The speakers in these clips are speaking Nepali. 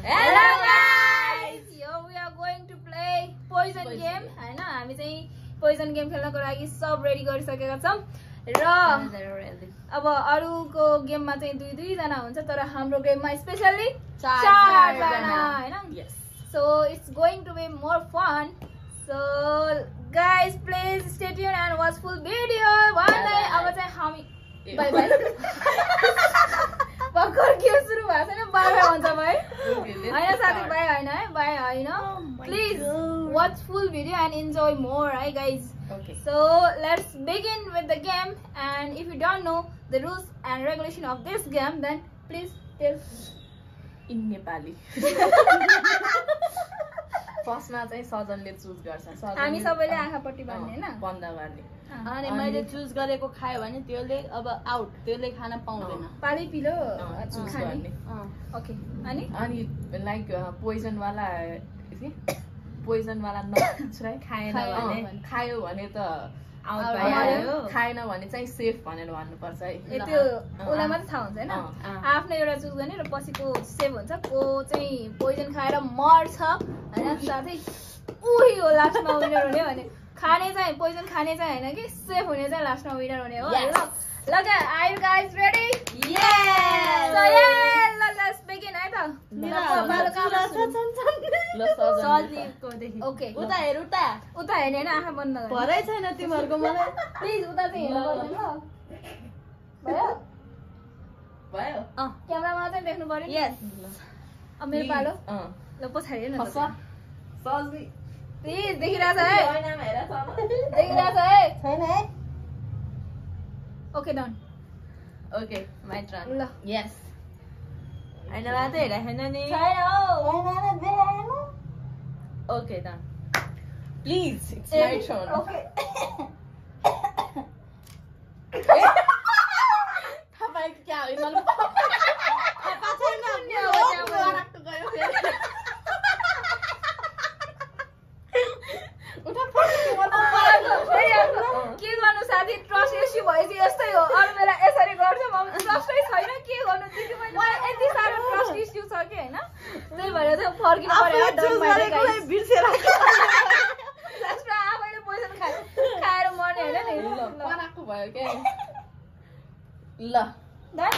Hello guys! Here we are going to play poison game. हैन हामी चाहिँ poison game खेल्नको लागि सब रेडी गरिसकेका छौं र अब अरुको गेममा चाहिँ दुई जना हुन्छ तर हाम्रो गेममा स्पेशली 4 जना हैन So it's going to be more fun. So guys please stay tuned and watch full video. One day अब चाहिँ हामी बाइ बाइ भर्खर के सुरु भएको छैन बाइ बाइ भन्छ भाइ हैन साथी बाइ हैन है बाइ हैन please watch full video and enjoy more right guys. Okay. So let's begin with the game and if you don't know the rules and regulation of this game then please tell in Nepali. First मा चाहिँ सजनले चुज गर्छ हामी सबैले आँखापट्टि बान्ने हैन बन्द गर्ने अनि मैले चुज गरेको खायो भने त्यसले अब आउट त्यसले खान पाउँदैन पाली पिलो चुज खाने गर्ने ओके अनि लाइक पोइजन वाला नछुराइ खायो भने त आउट भयो खाएन भने चाहिँ सेफ भनेर भन्नुपर्छ है त्यो उलाई मात्र थाहा हुन्छ हैन आफ्नो एउटा चुज गर्ने र पछिको सेफ हुन्छ को चाहिँ पोइजन खाएर मर्छ हैन साथै उही हो लास्टमा विनर हुने भने खाने चाहिँ पोइजन खाने चाहिँ हैन कि सेफ हुने चाहिँ लास्टमा विनर हुने हो ल are you guys ready? Yes! So let's begin है त ओके उता हेर उता हेर्ने हैन आँखा बन्द गर्ने भरै छैन तिमीहरुको मलाई प्लिज उता चाहिँ हेर्नु पर्दैन ल भयो क्यामेरामा चाहिँ देख्नु पर्यो यस अब मेरो पालो ल पछाडी हेर्नु त सजी प्लिज देखिरहेछ है हैन हेर छ देखिरहेछ है छैन है okay done okay my turn ल यस हैन मात्र हेर हैन नि छैन हो okay done please it's my turn okay तपाईं क्या हो मलाई थाहा छैन के गर्नु साथी ट्रस्ट इस्यु भएपछि यस्तै हो अरु बेला यसरी गर्छु म ट्रस्टै छैन के गर्नु दिदी मैले यति सारो ट्रस्ट इस्यु छ कि हैन त्यही भएर चाहिँ फर्किनु पर्यो डन बाइ गाइस बिर्सेर लास्टमा आफैले पोइजन खाएर मर्ने हैन नि बनाएको भयो के ल डन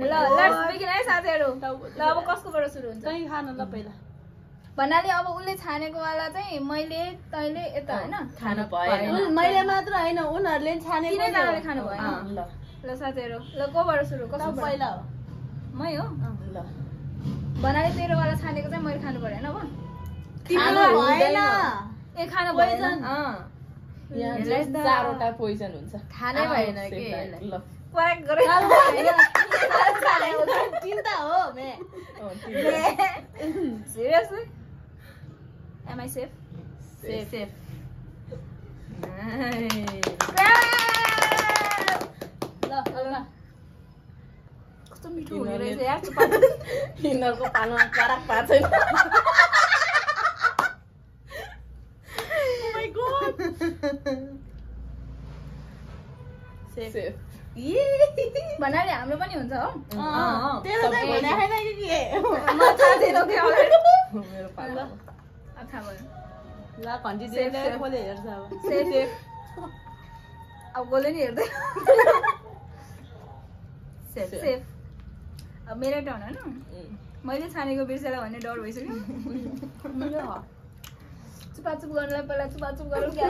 ल लेट्स बिगिन है साथीहरु ल अब कसकोबाट सुरु हुन्छ कहीं खान ल पहिला भन्नाले अब उले छानेको वाला चाहिँ मैले तैले यता हैन खान भएन मैले मात्र हैन उनीहरुले छानेको किन जनाले खानु भएन ल ल साथीहरु ल कोबाट सुरु कसको पहिला हो मै हो ल भन्नाले तेरो वाला छानेको चाहिँ मैले खानु पर्यो हैन अब खानु भएन ए खानु भएन यहाँ चाहिँ चारवटा पोइजन हुन्छ खानै भएन के ल करेक्ट गरे चिन्ता हो मे Seriously? Am I safe? Safe ल कस्तो मिठो हुने रहेछ यार यिनीहरुको पालमा फरक पार्छ छैन ओ माय गॉड सेफ भन्नाले हाम्रो पनि हुन्छ हो तेरो चाहिँ भने हैन के म थाहा थिएन के अलरेडी मेरो पालो थाहा भयो ल घन्टी दिएर खोले हेर्छ अब सेफ अब गोले नि हेर्दै सेफ अब मेरो टर्न हैन मैले छानेको बिर्सेला भन्ने डर भइसक्यो चुपाचुप गर्नलाई पहिला चुपाचुप गरौँ क्या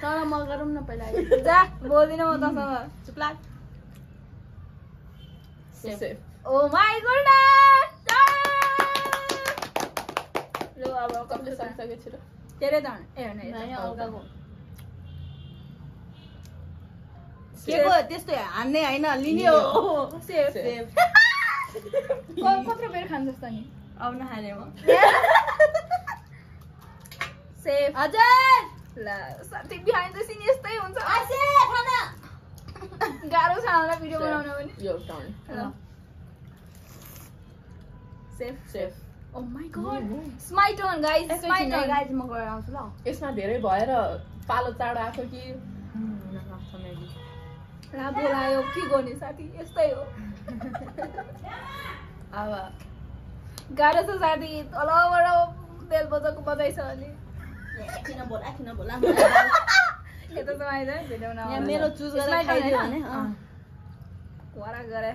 तर म गरौँ न पहिला जा बोल्दिन म तसँग चुप लाग सेफ ओ माय गुडनेस ल अब कम्प्लिट सकिसक्यो छिटो तेरै टर्न ए हैन हैन अल्गाको के को त्यस्तो हान्ने हैन लिने हो सेफ सेफ कत्रो बेर खान्छ जस्तो नि अब नखाने म सेफ हजुर ल साथी बिहाइन्ड द सिन यस्तै हुन्छ आसे खाना गाह्रो छ हामीलाई भिडियो बनाउन पनि यो टर्न ल safe safe oh my god it's my turn guys it's my turn guys म गएर आउँछु ल यसमा धेरै भएर पालो चाँडो आएको कि ला बोलायो के गर्ने साथी यस्तै हो अब गाह्रो छ साथी तलबाट तेल बजाइछ अनि किन बोला यता समाइज भेटाउन यहाँ मेरो चुज गरेर खाइदियो भने वरा गरे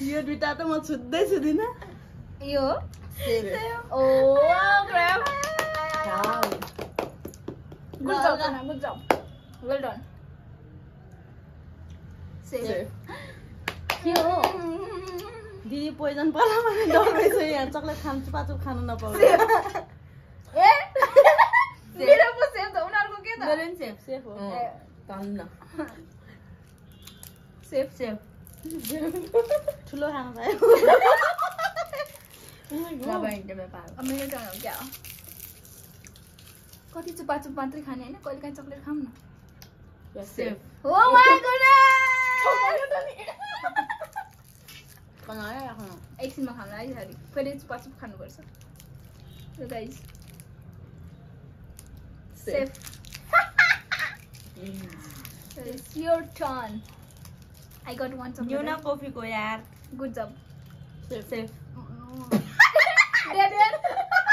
यो दुईटा त म छुट्दै छुदिन यो ओ क्र्याप गुड जब वेल डन सेफ के हो दिदी पोइजन पर्ला भने डराइछ यहाँ चक्लेट खानु चुपाचुप खानु नपाउँछ ए मेरो पो सेफ त उनीहरुको के त मेरो नि सेफ हो तन्न सेफ ठुलो खानु पायो मेरो टर्न हो क्या कति चुपाचुप मात्रै खाने हैन कहिले काहीँ चक्लेट खाऊँ न सेफ ओ माय गॉडनेस एकछिनमा खानु है सारी फेरि चुपाचुप खानुपर्छ ल guys safe It's your turn. I got one chocolate. न्यूना कॉफी को यार Good job. Safe Dead end.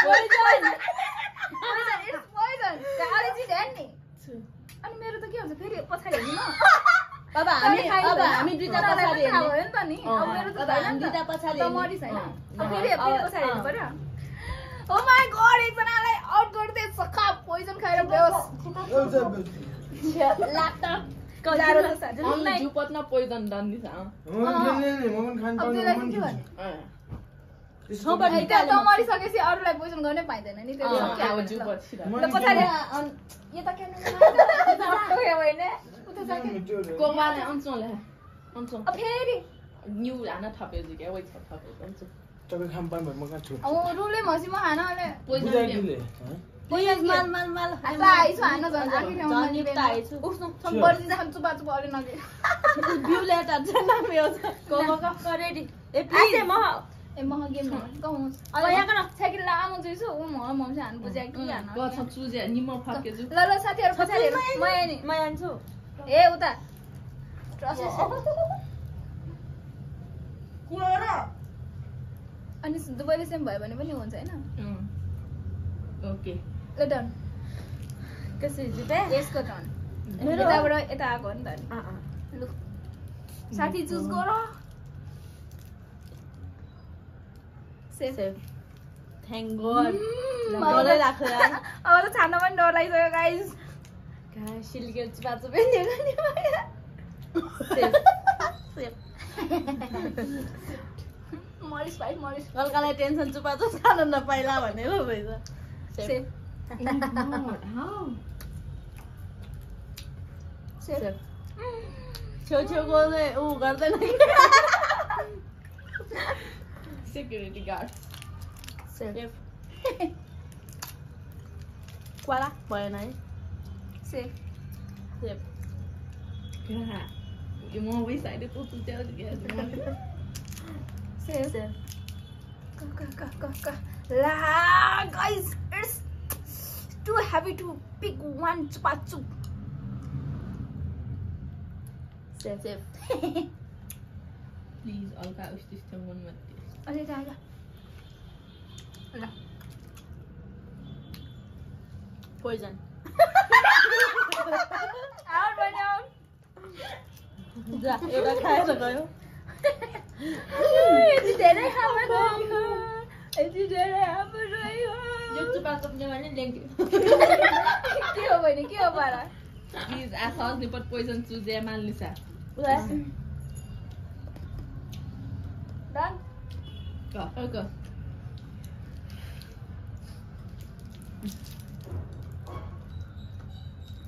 Poison. It's poison. गाडी चाहिँ dead नि. अनि मेरो त के हुन्छ फेरि पछाडी हेर्नु न. अब हामी दुईटा पछाडी हेर्नु भयो नि त नि. अब मेरो त हामी दुईटा पछाडी त मरिस हैन. फेरि पछाडी हेर्नु पर्यो. Oh my god, एकजनालाई आउट गर्दै सखा पोइजन खाएर बेहोस. ल्यापटप गाह्रो छ साथी. अन्ली जुपतमा पोइजन दन्नी छ त मरिसकेपछि अरूलाई पोइजन गर्नै पाइँदैन नि त्यो जुपत पछाडि यो त केन कोमाले अन्चोले फेरि न्यू हान थप्यो कि वइ थप्यो अन्चो तपाईं खाम पाउनु म कहाँ छु रुले मसी म खान अहिले पोइजन माल आइछु हान्न झन् आखिर आइछु बर्दी जाम चुपा अरे नगे भ्यू लेटर चाहिँ नाम यो रेडी ए प्लिज ए म गेम गाउँछ अब यहाँ कन साइकल लामो जुइछु उ म चाहिँ हान बुझ्या कि हान गछ चुजे निम फके जु ल साथीहरु पछाडी म आन्छु ए उता अनि दुबईले सेम भयो भने पनि हुन्छ हैन ओके ल डन कसरी जिते यसको टर्न मेरो यताबाट यता आको हो नि त लु साथी चुज गर सेफ थ्यांक गॉड मलाई लाग्छ यार अब त छान्न पनि डर लागिसक्यो गाइस सिल्के चुपाचु पनि गर्ने सेफ मरिस भाइ मरिस कलकालाई टेन्सन चुपाचु खान नपाइला भनेर भइछ सेफ सेफ छेउछेउको ऊ गर्दैन सेक्युरिटी गार्ड सेफ क्वाला भएन है सेफ सेफ यो म वइ साइड तो तुते Safe. La guys, it's too heavy to pick one chupa chup. Safe. Please Alka उस सिस्टम वन मत अरे जा ला पोइजन आउट बन्यो जा एउटा खाएर गयो यति धेरै खामा गयो यति धेरै हाम्रो रह्यो यो चुपा चुप्ने भने ल्याङ्क्यु के हो बहिनी के हो पारा प्लिज आसाज निपट पोइजन चुजे मान्लिसा done okay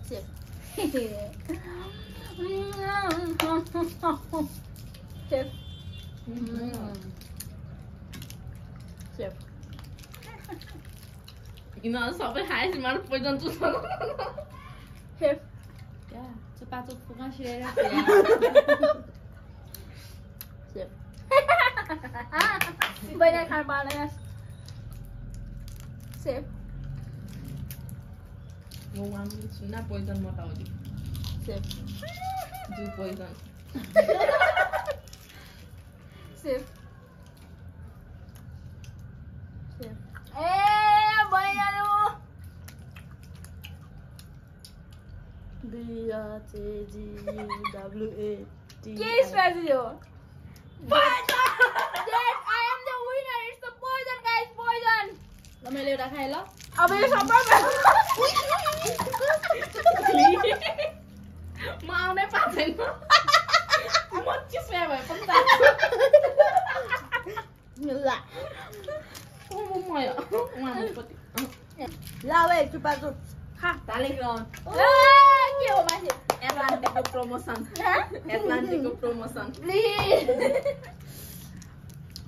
safe safe safe यिनीहरू सबै खाएपछि मलाई पोइजन चुस्नु सेफ क्या चुपाचुप फुकासिएर सेफ बहिनी खान पाएन सेफ म वान सुन्ना पोइजन मटाउँदै सेफ जु पोइजन सेफ सेफ ए भइहाल्यो BRJGUWAT के स्ट्राटेजी हो Yes, I am the winner. It's the poison, guys. Poison. ल मैले एउटा खाएँ ल अब यो सबै म आउनै पाएको छैन म चिसो भए पनि ल ल वे चुपा चुप खा तालेको के हो मान्छे एटलान्टिकको प्रमोसन एटलान्टिकको प्रमोसन प्लिज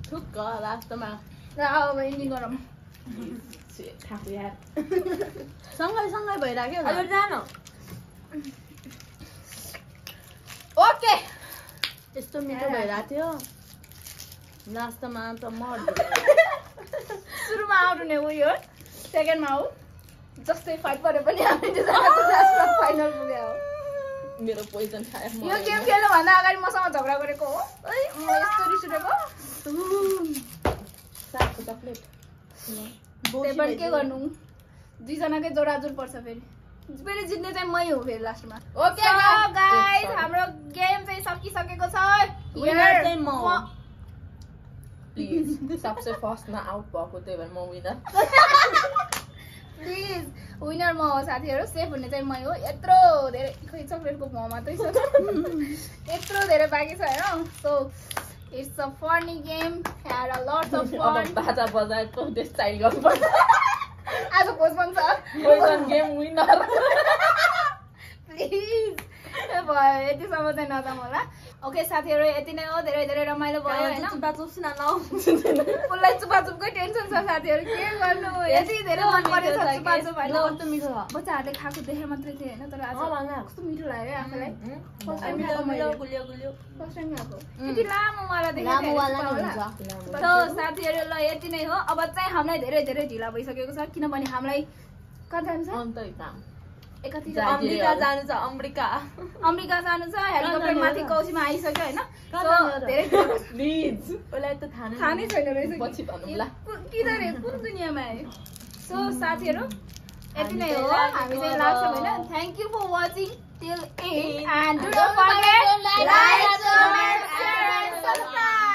ठुक्क लास्टमा र अब इन्डिङ गरौँ थाहा यार सँगै सँगै भइराख्यो अब जान ओके यस्तो मिठो भइरहेको थियो लास्टमा त मर्द सुरुमा आउट हुने उयो सेकेन्डमा आउट जस्तै फाइट परे पनि हामी लास्टमा फाइनल पुग्यो हो मेरो पोइजन खाए यो गेम खेल्नुभन्दा अगाडि मसँग झगडा गरेको हो है म यस्तो रिस उठेको सातको चक्लेट त्यही पनि के गर्नु दुईजनाकै जोडाजोड पर्छ फेरि जित्ने चाहिँ मै हो फेरि लास्टमा ओके गाइस हाम्रो गेम चाहिँ सकिसकेको छ विनर चाहिँ म हो प्लिज सबसे फर्स्टमा आउट भएको त्यही भएर म विनर प्लिज विनर म हो साथीहरू सेफ हुने चाहिँ मै हो यत्रो धेरै खै चक्लेटको भाउ मात्रै छ यत्रो धेरै बाँकी छ होइन so it's a funny game had a lots of fun बाजा बजाएको स्टाइल गर्नुपर्छ आज पोस्टपोन छ पोइजन गेम विनर प्लिज भयो यतिसम्म चाहिँ नजाउँ होला ओके साथीहरू यति नै हो धेरै धेरै रमाइलो भयो होइन चुपा चुप सुना न उसलाई चुपाचुपकै टेन्सन छ साथीहरू के गर्नु यति धेरै मन परेछ चुपाचुप होइन कस्तो मिठो छ बच्चाहरूले खाएको देखे मात्रै थिएँ होइन तर आज कस्तो मिठो लाग्यो आफूलाई फर्स्ट टाइम मिठो खाएको मैले गुलियो गुलियो फर्स्ट टाइम खाएको यति लामोवाला लामो वाला देखेको नि हुन्छ सो साथीहरू ल यति नै हो अब चाहिँ हामीलाई धेरै धेरै ढिला भइसकेको छ किनभने हामीलाई कहाँ जानु छ अन्त काम एकति अमेरिका जानु छ अमेरिका अमेरिका जानु छ हेलिकप्टर माथि कौसीमा आइसक्यो होइन धेरै प्लिज उसलाई त थाहा थाहा नै छैन रहेछ पछि भनौँला किन रे कुन दुनियाँमा आयो सो साथीहरू यति नै हो हामी चाहिँ लाग्छौँ होइन thank you for watching till end do not forget like comment share and subscribe